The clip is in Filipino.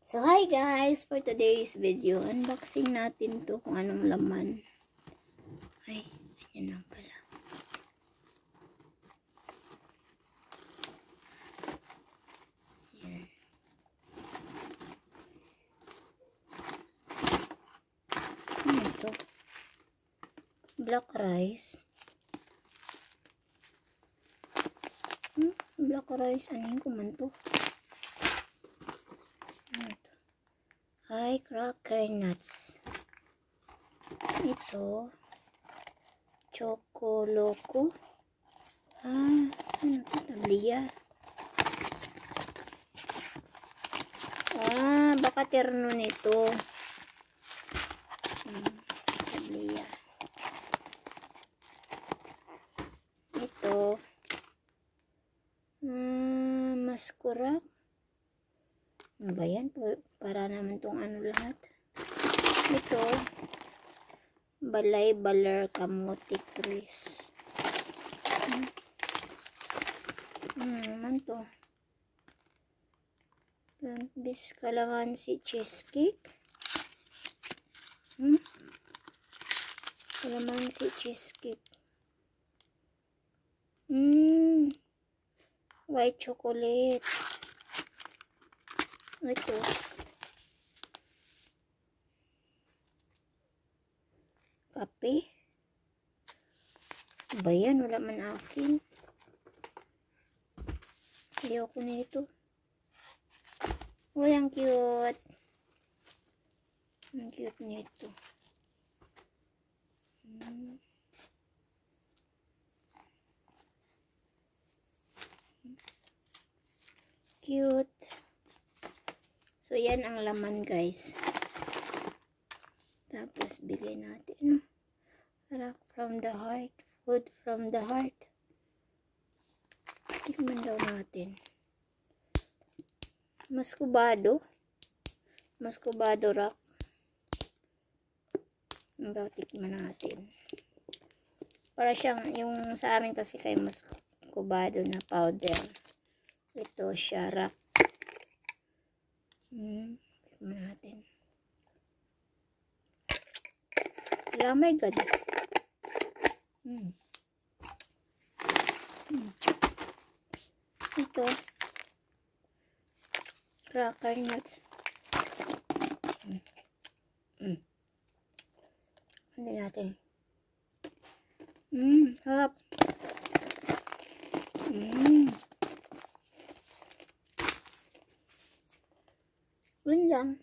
So, hi guys! For today's video, unboxing natin to kung anong laman. Ay, yan lang pala. Yan. Ano ito? Black rice. Black rice. Ano yung kuman to? Ay, cracker nuts. Ito, Choco Loco. Ano ito? Tablia. Baka terno nito. Tablia. Ito, maskurak. Ano ba yan? Para naman tong ano lahat. Ito, Balay Baler Kamote Kris. Naman to. Bis Kalamansi Cheesecake. Kalamansi Cheesecake. White chocolate. Ito. Kape. Ba yan? Wala man akin. Ayoko na ito. Uy, ang cute. Ang cute nito. Cute. So, yan ang laman, guys. Tapos, bigay natin. Rock from the heart. Food from the heart. Tikman daw natin. Muscovado. Muscovado rock. Tikman natin. Para siyang, yung sa amin kasi kay Muscovado na powder. Ito siya, rock. Tikman natin. Oh my God. Ito. Cracker nuts. Hindi natin. Harap. Yun lang.